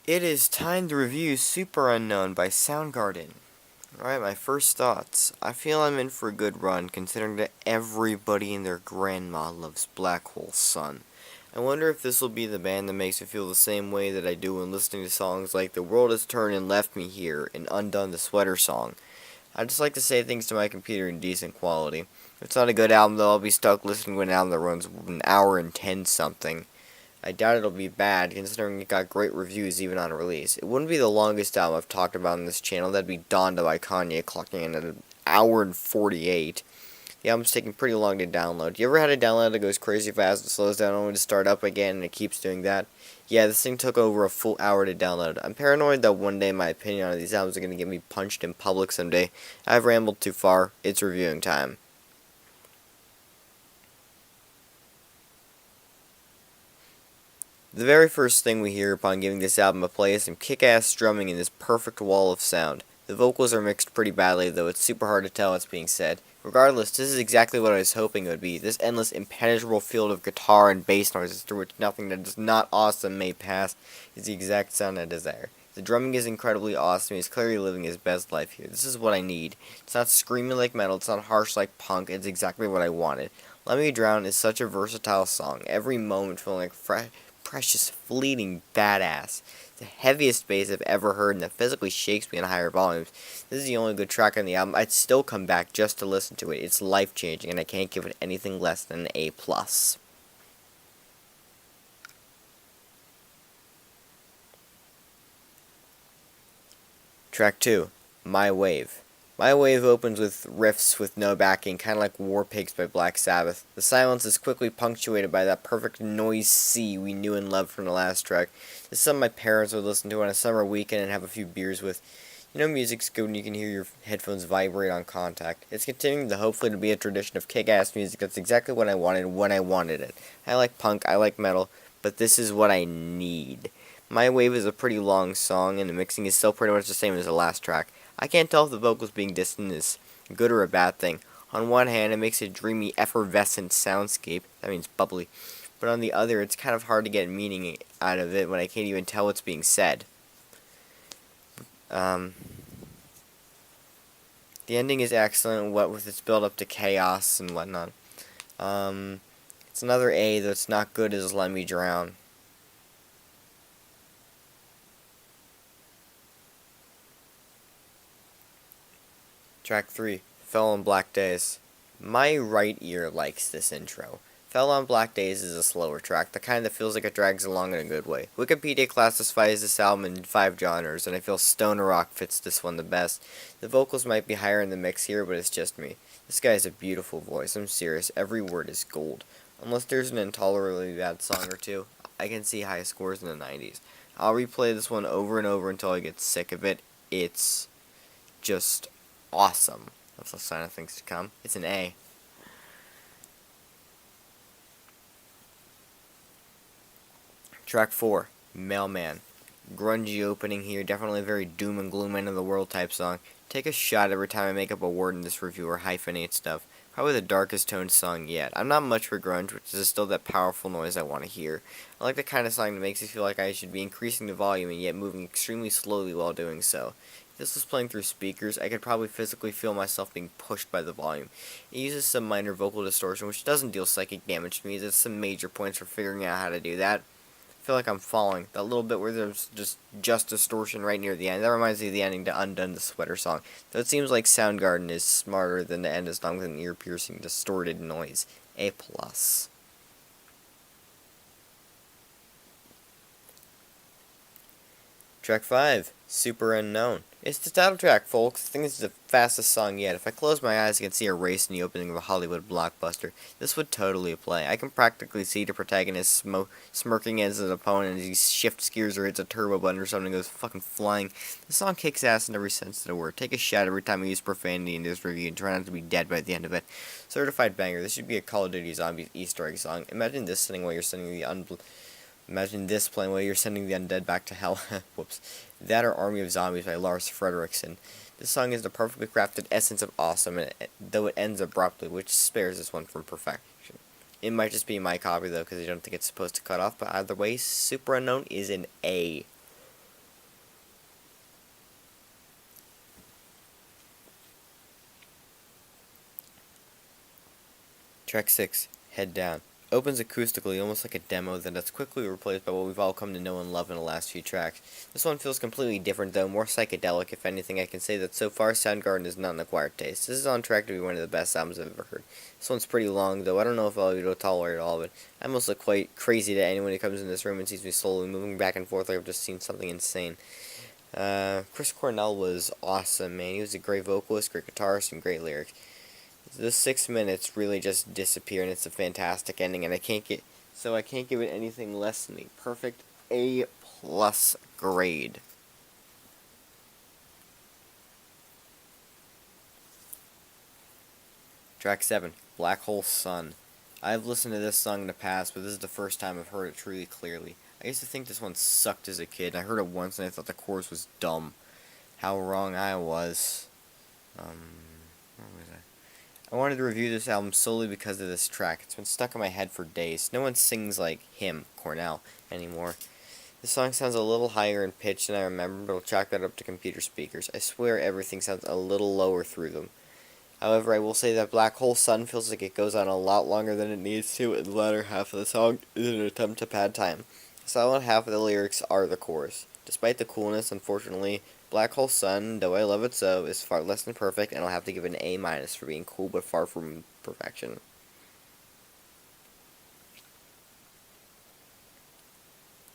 It is time to review Superunknown by Soundgarden. Alright, my first thoughts. I feel I'm in for a good run, considering that everybody and their grandma loves Black Hole Sun. I wonder if this will be the band that makes me feel the same way that I do when listening to songs like The World Has Turned and Left Me Here and Undone the Sweater Song. I just like to say things to my computer in decent quality. If it's not a good album, though, I'll be stuck listening to an album that runs an hour and 10 something. I doubt it'll be bad, considering it got great reviews even on release. It wouldn't be the longest album I've talked about on this channel. That'd be Donda by Kanye, clocking in at an hour and 48. The album's taking pretty long to download. You ever had a download that goes crazy fast and slows down only to start up again and it keeps doing that? Yeah, this thing took over a full hour to download. I'm paranoid that one day my opinion on these albums are going to get me punched in public someday. I've rambled too far. It's reviewing time. The very first thing we hear upon giving this album a play is some kick-ass drumming in this perfect wall of sound. The vocals are mixed pretty badly, though it's super hard to tell what's being said. Regardless, this is exactly what I was hoping it would be. This endless, impenetrable field of guitar and bass noises through which nothing that is not awesome may pass is the exact sound I desire. The drumming is incredibly awesome. He's clearly living his best life here. This is what I need. It's not screaming like metal. It's not harsh like punk. It's exactly what I wanted. Let Me Drown is such a versatile song. Every moment feeling like precious, fleeting badass. The heaviest bass I've ever heard, and that physically shakes me in higher volumes. This is the only good track on the album. I'd still come back just to listen to it. It's life-changing, and I can't give it anything less than an A+. Track 2, My Wave. My Wave opens with riffs with no backing, kind of like War Pigs by Black Sabbath. The silence is quickly punctuated by that perfect noise sea we knew and loved from the last track. This is something my parents would listen to on a summer weekend and have a few beers with. You know music's good when you can hear your headphones vibrate on contact. It's continuing to hopefully to be a tradition of kick-ass music. That's exactly what I wanted when I wanted it. I like punk, I like metal, but this is what I need. My Wave is a pretty long song, and the mixing is still pretty much the same as the last track. I can't tell if the vocals being distant is a good or a bad thing. On one hand, it makes a dreamy, effervescent soundscape. That means bubbly. But on the other, it's kind of hard to get meaning out of it when I can't even tell what's being said. The ending is excellent, what with its build up to chaos and whatnot. It's another A, though it's not good as Let Me Drown. Track 3, Fell on Black Days. My right ear likes this intro. Fell on Black Days is a slower track, the kind that feels like it drags along in a good way. Wikipedia classifies this album in 5 genres, and I feel stoner rock fits this one the best. The vocals might be higher in the mix here, but it's just me. This guy has a beautiful voice, I'm serious, every word is gold. Unless there's an intolerably bad song or two, I can see high scores in the 90s. I'll replay this one over and over until I get sick of it. It's just awesome. That's a sign of things to come. It's an A. Track 4, Mailman. Grungy opening here, definitely a very doom and gloom end of the world type song. Take a shot every time I make up a word in this review or hyphenate stuff. Probably the darkest toned song yet. I'm not much for grunge, which is still that powerful noise I want to hear. I like the kind of song that makes me feel like I should be increasing the volume and yet moving extremely slowly while doing so. If this was playing through speakers, I could probably physically feel myself being pushed by the volume. It uses some minor vocal distortion, which doesn't deal psychic damage to me. There's some major points for figuring out how to do that. I feel like I'm falling. That little bit where there's just distortion right near the end. That reminds me of the ending to Undone the Sweater Song. Though it seems like Soundgarden is smarter than to end a song with an ear-piercing, distorted noise. A+. Track 5, Superunknown. It's the title track, folks. I think this is the fastest song yet. If I close my eyes, I can see a race in the opening of a Hollywood blockbuster. This would totally play. I can practically see the protagonist smirking at his opponent as he shifts gears or hits a turbo button or something and goes fucking flying. The song kicks ass in every sense of the word. Take a shot every time I use profanity in this review and try not to be dead by the end of it. Certified banger. This should be a Call of Duty Zombies Easter egg song. Imagine this sitting while you're sending the Imagine this playing while you're sending the undead back to hell. Whoops. That or Army of Zombies by Lars Frederiksen. This song is the perfectly crafted essence of awesome, though it ends abruptly, which spares this one from perfection. It might just be my copy, though, because I don't think it's supposed to cut off, but either way, Superunknown is an A. Track 6, Head Down. Opens acoustically, almost like a demo, then that's quickly replaced by what we've all come to know and love in the last few tracks. This one feels completely different though, more psychedelic. If anything, I can say that so far Soundgarden is not an acquired taste. This is on track to be one of the best albums I've ever heard. This one's pretty long though, I don't know if I'll be able to tolerate all of it. I'm also quite crazy to anyone who comes in this room and sees me slowly moving back and forth like I've just seen something insane. Chris Cornell was awesome, man. He was a great vocalist, great guitarist, and great lyrics. The 6 minutes really just disappear, and it's a fantastic ending, and I can't give it anything less than a perfect A+ grade. Track 7, Black Hole Sun. I've listened to this song in the past, but this is the first time I've heard it truly clearly. I used to think this one sucked as a kid, and I heard it once and I thought the chorus was dumb. How wrong I was. Where was I wanted to review this album solely because of this track. It's been stuck in my head for days. No one sings like him, Cornell, anymore. The song sounds a little higher in pitch than I remember, but I'll chalk that up to computer speakers. I swear everything sounds a little lower through them. However, I will say that Black Hole Sun feels like it goes on a lot longer than it needs to, and the latter half of the song is an attempt to pad time. The silent half of the lyrics are the chorus. Despite the coolness, unfortunately, Black Hole Sun, though I love it so, is far less than perfect, and I'll have to give it an A- for being cool but far from perfection.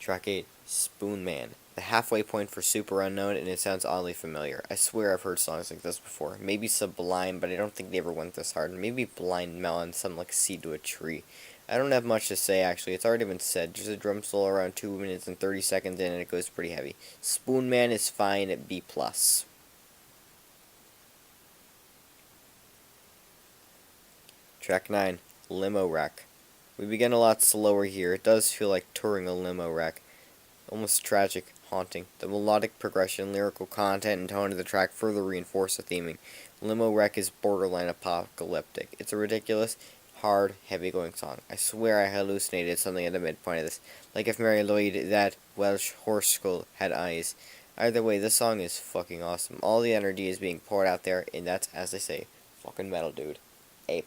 Track 8, Spoon Man. The halfway point for Superunknown, and it sounds oddly familiar. I swear I've heard songs like this before. Maybe Sublime, but I don't think they ever went this hard. Maybe Blind Melon, something like Seed to a Tree. I don't have much to say, actually. It's already been said. There's a drum solo around 2 minutes and 30 seconds in, and it goes pretty heavy. Spoon Man is fine at B+. Track 9, Limo Wreck. We begin a lot slower here. It does feel like touring a limo wreck. Almost tragic, haunting. The melodic progression, lyrical content, and tone of the track further reinforce the theming. Limo Wreck is borderline apocalyptic. It's a ridiculous, hard, heavy-going song. I swear I hallucinated something at the midpoint of this, like if Mary Lloyd, that Welsh horse skull, had eyes. Either way, this song is fucking awesome. All the energy is being poured out there, and that's, as they say, fucking metal, dude. A+.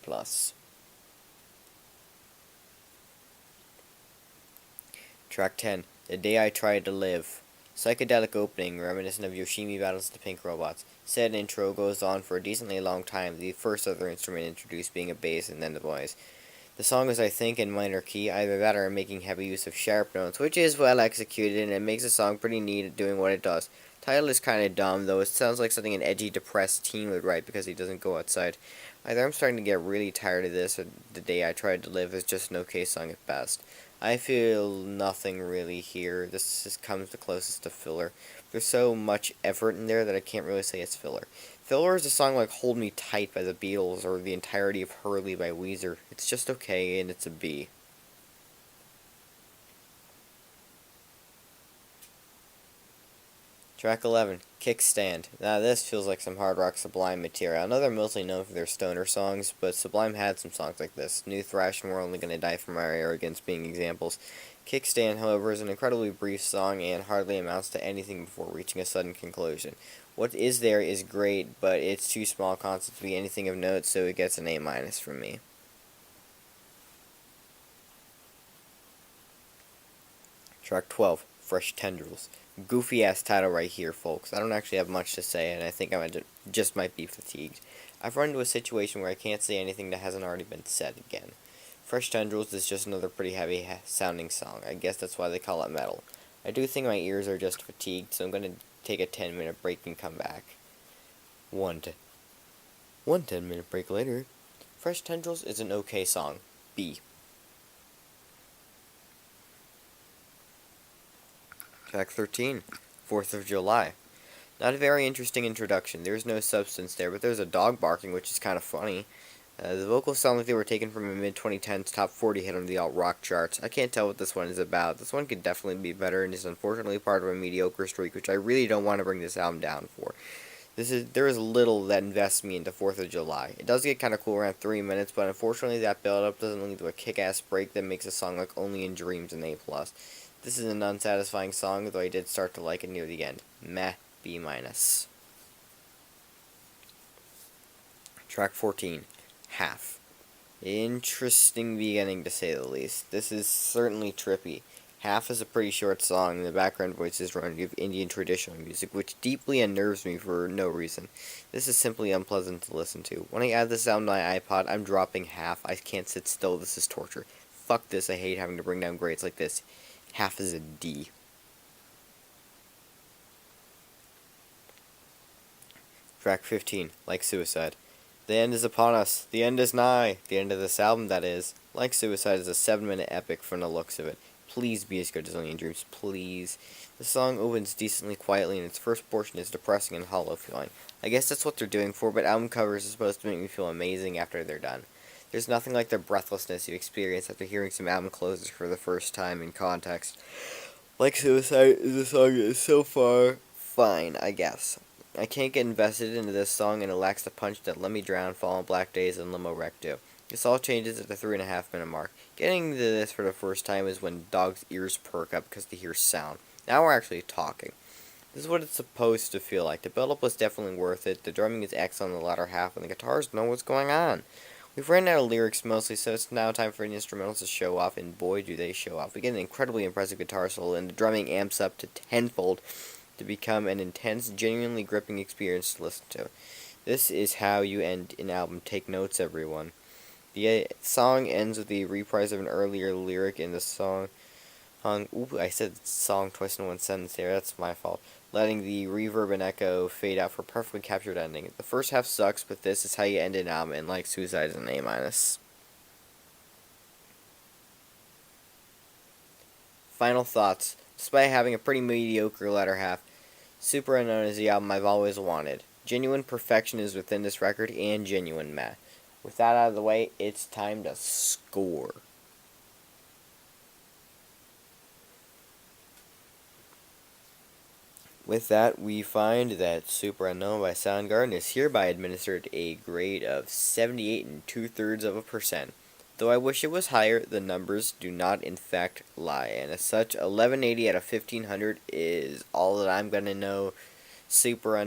Track 10, The Day I Tried to Live. Psychedelic opening, reminiscent of Yoshimi battles the Pink Robots. Said intro goes on for a decently long time, the first other instrument introduced being a bass and then the voice. The song is, I think, in minor key, either that or making heavy use of sharp notes, which is well executed, and it makes the song pretty neat at doing what it does. Title is kinda dumb, though. It sounds like something an edgy, depressed teen would write because he doesn't go outside. Either I'm starting to get really tired of this, or The Day I Tried to Live is just an okay song at best. I feel nothing really here. This just comes the closest to filler. There's so much effort in there that I can't really say it's filler. Filler is a song like Hold Me Tight by the Beatles or the entirety of Hurley by Weezer. It's just okay, and it's a B. Track 11, Kickstand. Now this feels like some hard rock Sublime material. I know they're mostly known for their stoner songs, but Sublime had some songs like this. New Thrash and We're Only Gonna Die From Our Arrogance being examples. Kickstand, however, is an incredibly brief song and hardly amounts to anything before reaching a sudden conclusion. What is there is great, but it's too small a concept to be anything of note, so it gets an A- from me. Track 12, Fresh Tendrils. Goofy ass title right here, folks. I don't actually have much to say, and I think I just might be fatigued. I've run into a situation where I can't say anything that hasn't already been said again. Fresh Tendrils is just another pretty heavy sounding song. I guess that's why they call it metal. I do think my ears are just fatigued, so I'm going to take a 10-minute break and come back. One 10-minute break later. Fresh Tendrils is an okay song. B. Track 13, 4th of July. Not a very interesting introduction. There's no substance there, but there's a dog barking, which is kind of funny. The vocals sound like they were taken from a mid-2010s top 40 hit on the alt-rock charts. I can't tell what this one is about. This one could definitely be better, and is unfortunately part of a mediocre streak, which I really don't want to bring this album down for. There is little that invests me into 4th of July. It does get kind of cool around 3 minutes, but unfortunately that build-up doesn't lead to a kick-ass break that makes a song like Only in Dreams an A+. This is an unsatisfying song, though I did start to like it near the end. Meh, B-. Track 14, Half. Interesting beginning, to say the least. This is certainly trippy. Half is a pretty short song, and the background voices remind me of Indian traditional music, which deeply unnerves me for no reason. This is simply unpleasant to listen to. When I add this sound to my iPod, I'm dropping half. I can't sit still. This is torture. Fuck this. I hate having to bring down grades like this. Half is a D. Track 15, Like Suicide. The end is upon us. The end is nigh. The end of this album, that is. Like Suicide is a 7-minute epic from the looks of it. Please be as good as Alien Dreams, please. The song opens decently quietly, and its first portion is depressing and hollow feeling. I guess that's what they're doing for, but album covers are supposed to make me feel amazing after they're done. There's nothing like the breathlessness you experience after hearing some album closers for the first time in context. Like Suicide is a song that is so far fine, I guess. I can't get invested into this song, and it lacks the punch that Let Me Drown, Fall on Black Days, and Limo Wreck do. This all changes at the 3.5-minute mark. Getting to this for the first time is when dogs' ears perk up because they hear sound. Now we're actually talking. This is what it's supposed to feel like. The build-up was definitely worth it. The drumming is excellent in the latter half, and the guitars know what's going on. We've ran out of lyrics mostly, so it's now time for the instrumentals to show off, and boy do they show off. We get an incredibly impressive guitar solo, and the drumming amps up to tenfold to become an intense, genuinely gripping experience to listen to. This is how you end an album. Take notes, everyone. The song ends with the reprise of an earlier lyric in the song. Ooh, I said song twice in one sentence there. That's my fault. Letting the reverb and echo fade out for a perfectly captured ending. The first half sucks, but this is how you end an album, and Like Suicide is an A-. Final thoughts. Despite having a pretty mediocre latter half, Superunknown is the album I've always wanted. Genuine perfection is within this record, and genuine math. With that out of the way, it's time to score. With that, we find that Superunknown by Soundgarden is hereby administered a grade of 78 2/3%. Though I wish it was higher, the numbers do not in fact lie, and as such, 1180 out of 1500 is all that I'm gonna know. Superunknown.